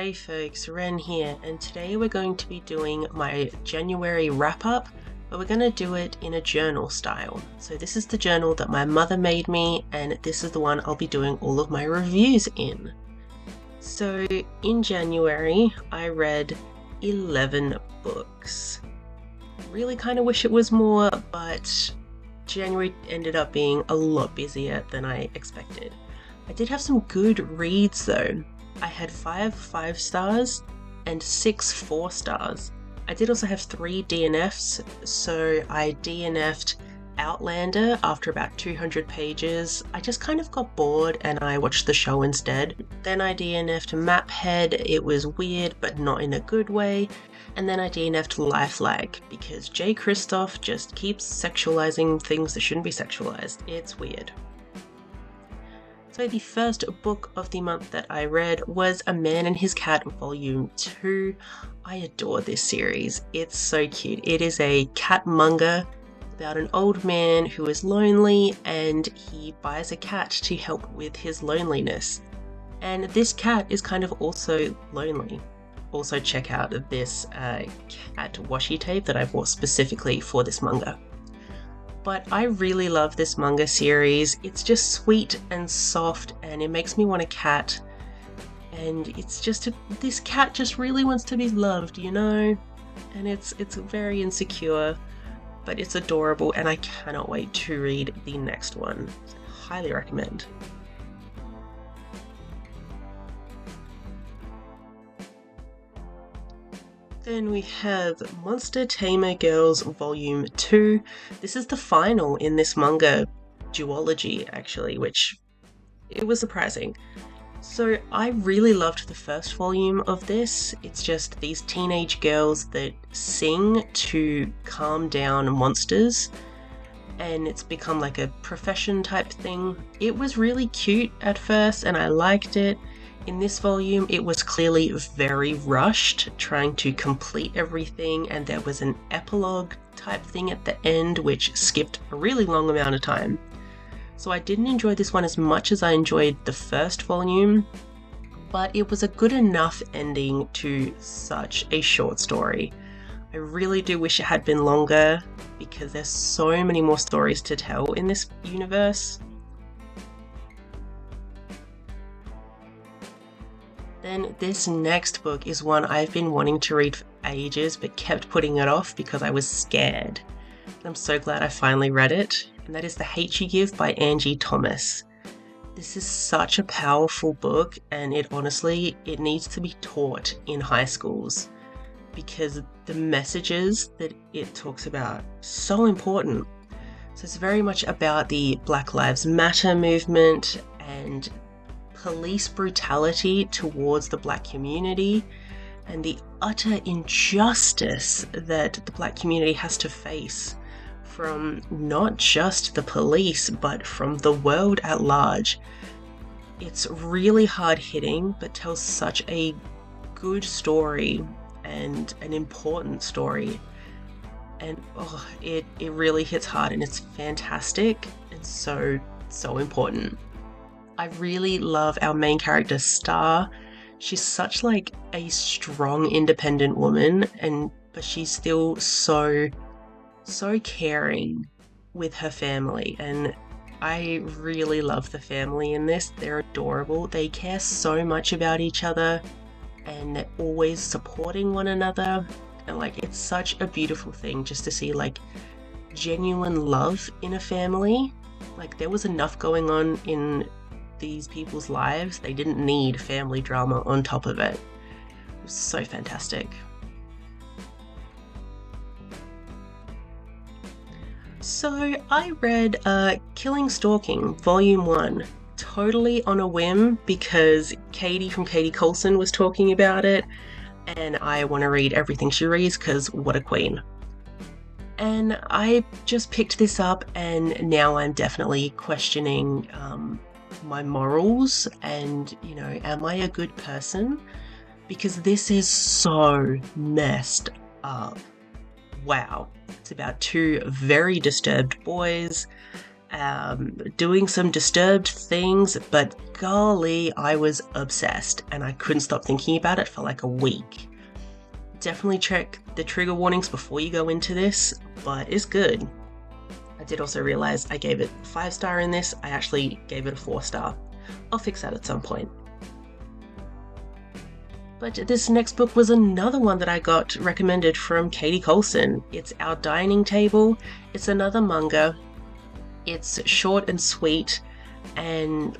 Hey folks, Wren here, and today we're going to be doing my January wrap-up, but we're going to do it in a journal style. So this is the journal that my mother made me, and this is the one I'll be doing all of my reviews in. So in January, I read 11 books. Really kind of wish it was more, but January ended up being a lot busier than I expected. I did have some good reads though. I had 5 stars and 6 4 stars. I did also have 3 DNFs, so I DNF'd Outlander after about 200 pages. I just kind of got bored and I watched the show instead. Then I DNF'd Maphead. It was weird but not in a good way. And then I DNF'd Lifelike because Jay Kristoff just keeps sexualizing things that shouldn't be sexualized. It's weird. So the first book of the month that I read was A Man and His Cat Volume 2. I adore this series. It's so cute. It is a cat manga about an old man who is lonely and he buys a cat to help with his loneliness. And this cat is kind of also lonely. Also check out this cat washi tape that I bought specifically for this manga. But I really love this manga series. It's just sweet and soft and it makes me want a cat. And it's just, this cat just really wants to be loved, you know? And it's very insecure, but it's adorable and I cannot wait to read the next one. So highly recommend. Then we have Monster Tamer Girls Volume 2. This is the final in this manga duology, actually, which it was surprising. So I really loved the first volume of this. It's just these teenage girls that sing to calm down monsters, and it's become like a profession type thing. It was really cute at first and I liked it. In this volume, it was clearly very rushed, trying to complete everything, and there was an epilogue type thing at the end which skipped a really long amount of time. So I didn't enjoy this one as much as I enjoyed the first volume, but it was a good enough ending to such a short story. I really do wish it had been longer because there's so many more stories to tell in this universe. Then this next book is one I've been wanting to read for ages but kept putting it off because I was scared. I'm so glad I finally read it, and that is The Hate You Give by Angie Thomas. This is such a powerful book and it needs to be taught in high schools because the messages that it talks about are so important. So it's very much about the Black Lives Matter movement and police brutality towards the Black community and the utter injustice that the Black community has to face from not just the police but from the world at large. It's really hard hitting but tells such a good story and an important story, and it really hits hard and it's fantastic and so important. I really love our main character, Star. She's such like a strong, independent woman, but she's still so caring with her family. And I really love the family in this. They're adorable. They care so much about each other and they're always supporting one another. And like, it's such a beautiful thing just to see like genuine love in a family. Like there was enough going on in these people's lives. They didn't need family drama on top of it. It was so fantastic. So I read Killing Stalking Volume 1 totally on a whim because Katie from Katie Coulson was talking about it and I want to read everything she reads because what a queen. And I just picked this up and now I'm definitely questioning my morals and, you know, am I a good person? Because this is so messed up. Wow. It's about 2 very disturbed boys doing some disturbed things, but golly, I was obsessed and I couldn't stop thinking about it for like a week. Definitely check the trigger warnings before you go into this, but it's good. I did also realize I gave it 5-star in this. I actually gave it a 4-star. I'll fix that at some point. But this next book was another one that I got recommended from Katie Colson. It's Our Dining Table. It's another manga. It's short and sweet and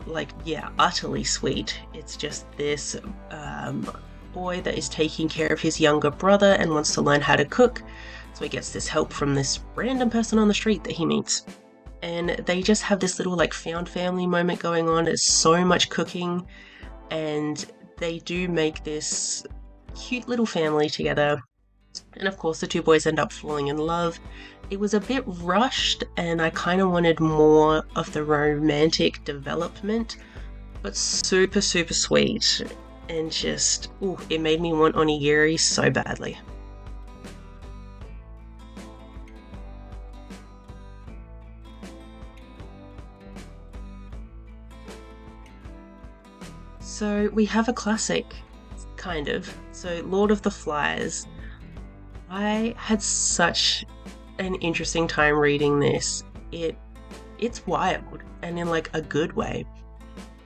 utterly sweet. It's just this boy that is taking care of his younger brother and wants to learn how to cook. So he gets this help from this random person on the street that he meets. And they just have this little found family moment going on. It's so much cooking and they do make this cute little family together. And of course the two boys end up falling in love. It was a bit rushed and I kind of wanted more of the romantic development, but super, super sweet. And just, it made me want onigiri so badly. So we have a classic, kind of. So Lord of the Flies. I had such an interesting time reading this. It's wild and in a good way.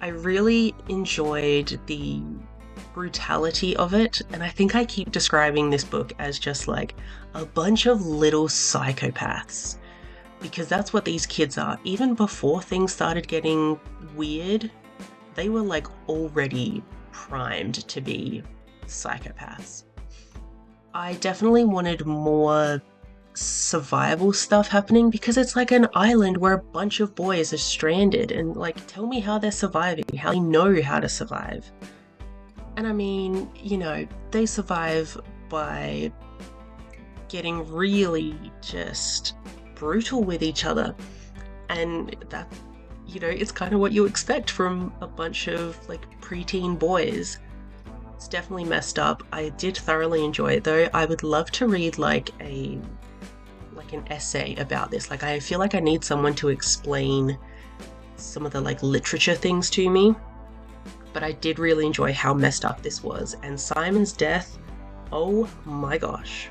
I really enjoyed the brutality of it, and I think I keep describing this book as just a bunch of little psychopaths, because that's what these kids are. Even before things started getting weird, they were already primed to be psychopaths. I definitely wanted more survival stuff happening, because it's an island where a bunch of boys are stranded, and tell me how they're surviving, how they know how to survive. And I mean, they survive by getting really just brutal with each other, and that, it's kind of what you expect from a bunch of preteen boys. It's definitely messed up. I did thoroughly enjoy it though. I would love to read an essay about this. I feel I need someone to explain some of the literature things to me. But I did really enjoy how messed up this was. And Simon's death, oh my gosh.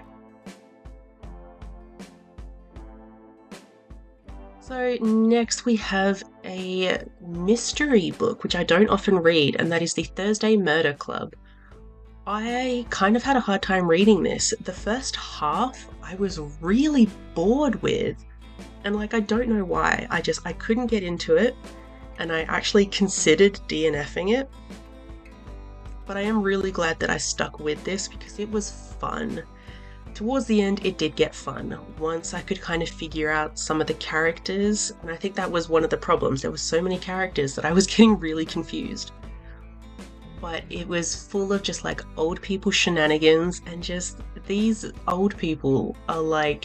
So next we have a mystery book, which I don't often read, and that is the Thursday Murder Club. I kind of had a hard time reading this. The first half I was really bored with, and I don't know why. I couldn't get into it, and I actually considered DNFing it. But I am really glad that I stuck with this because it was fun. Towards the end, it did get fun once I could kind of figure out some of the characters, and I think that was one of the problems. There were so many characters that I was getting really confused. But it was full of just old people shenanigans, and just these old people are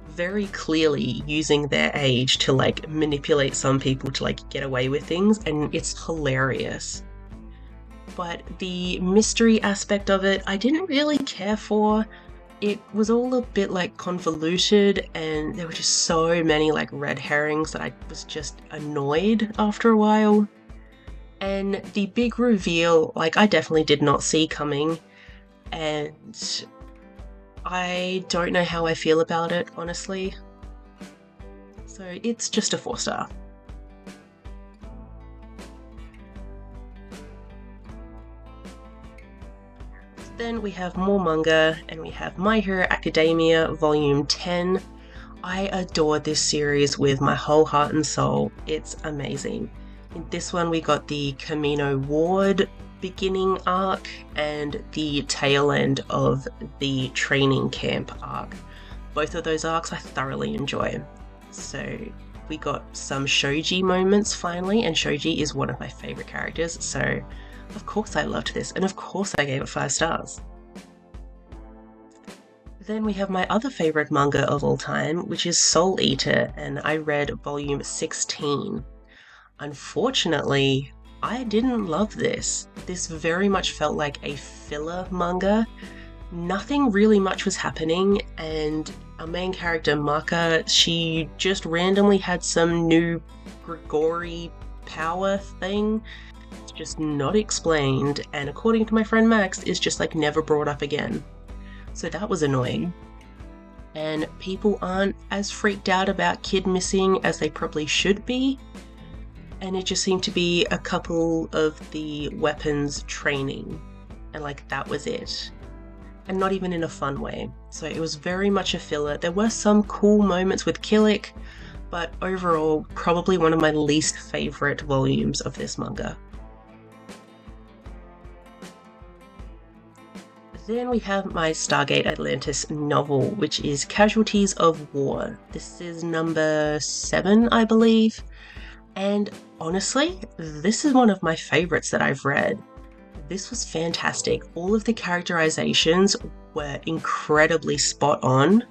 very clearly using their age to manipulate some people to get away with things, and it's hilarious. But the mystery aspect of it, I didn't really care for. It was all a bit convoluted, and there were just so many red herrings that I was just annoyed after a while. And the big reveal, I definitely did not see coming, and I don't know how I feel about it, honestly. So it's just a 4-star. Then we have more manga, and we have My Hero Academia Volume 10. I adore this series with my whole heart and soul. It's amazing. In this one we got the Camino Ward beginning arc and the tail end of the training camp arc. Both of those arcs I thoroughly enjoy. So we got some Shoji moments finally, and Shoji is one of my favourite characters, so of course I loved this, and of course I gave it 5 stars. Then we have my other favourite manga of all time, which is Soul Eater, and I read volume 16. Unfortunately, I didn't love this. This very much felt like a filler manga, nothing really much was happening, and our main character, Maka, she just randomly had some new Grigori power thing. It's just not explained, and according to my friend Max, is just like never brought up again. So that was annoying. And people aren't as freaked out about Kid missing as they probably should be. And it just seemed to be a couple of the weapons training, and like that was it. And not even in a fun way. So it was very much a filler. There were some cool moments with Killick, but overall, probably one of my least favourite volumes of this manga. Then we have my Stargate Atlantis novel, which is Casualties of War. This is number 7, I believe. And honestly, this is one of my favourites that I've read. This was fantastic. All of the characterizations were incredibly spot on,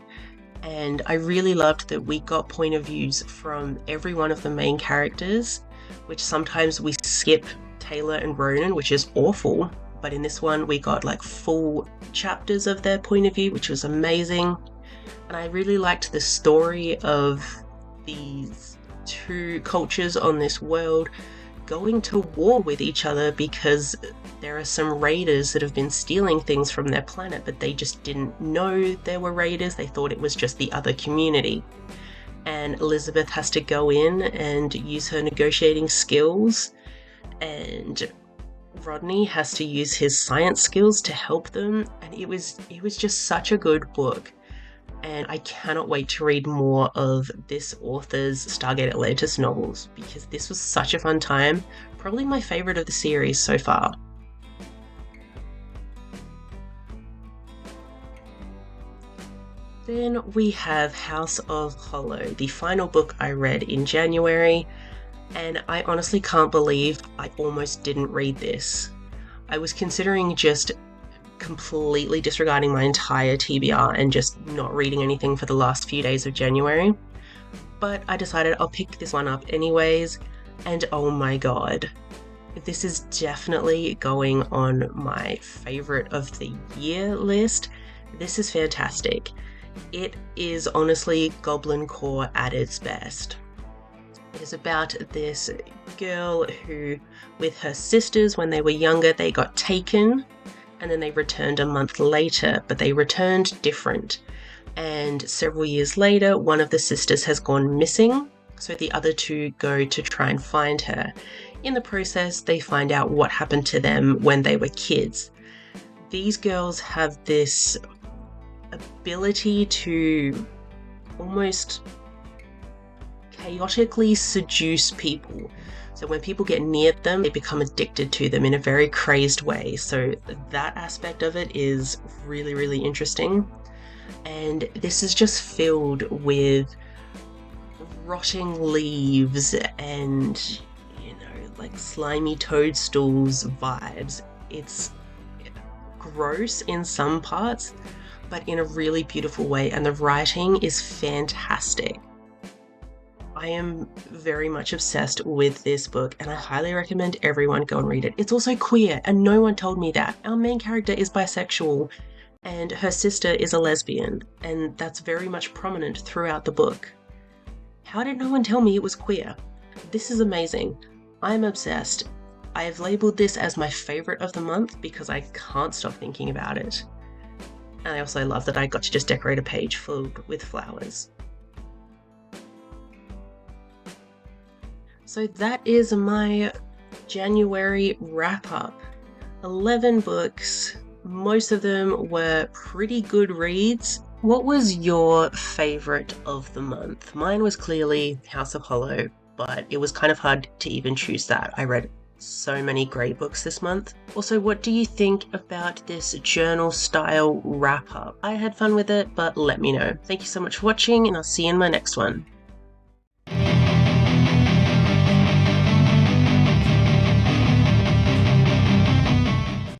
and I really loved that we got point of views from every one of the main characters, which sometimes we skip Taylor and Ronan, which is awful, but in this one we got like full chapters of their point of view, which was amazing. And I really liked the story of these two cultures on this world going to war with each other because there are some raiders that have been stealing things from their planet, but they just didn't know there were raiders. They thought it was just the other community. And Elizabeth has to go in and use her negotiating skills, and Rodney has to use his science skills to help them. And it was just such a good book. And I cannot wait to read more of this author's Stargate Atlantis novels, because this was such a fun time. Probably my favourite of the series so far. Then we have House of Hollow, the final book I read in January, and I honestly can't believe I almost didn't read this. I was considering just completely disregarding my entire TBR and just not reading anything for the last few days of January, but I decided I'll pick this one up anyways, and oh my god, this is definitely going on my favourite of the year list. This is fantastic. It is honestly Goblin Core at its best. It is about this girl who, with her sisters when they were younger, they got taken, and then they returned a month later, but they returned different. And several years later, one of the sisters has gone missing, so the other two go to try and find her. In the process, they find out what happened to them when they were kids. These girls have this ability to almost chaotically seduce people. So when people get near them, they become addicted to them in a very crazed way. So that aspect of it is really, really interesting. And this is just filled with rotting leaves and, like slimy toadstools vibes. It's gross in some parts, but in a really beautiful way. And the writing is fantastic. I am very much obsessed with this book, and I highly recommend everyone go and read it. It's also queer, and no one told me that. Our main character is bisexual, and her sister is a lesbian, and that's very much prominent throughout the book. How did no one tell me it was queer? This is amazing. I'm obsessed. I have labelled this as my favourite of the month because I can't stop thinking about it. And I also love that I got to just decorate a page filled with flowers. So that is my January wrap-up. 11 books, most of them were pretty good reads. What was your favourite of the month? Mine was clearly House of Hollow, but it was kind of hard to even choose that. I read so many great books this month. Also, what do you think about this journal style wrap-up? I had fun with it, but let me know. Thank you so much for watching, and I'll see you in my next one.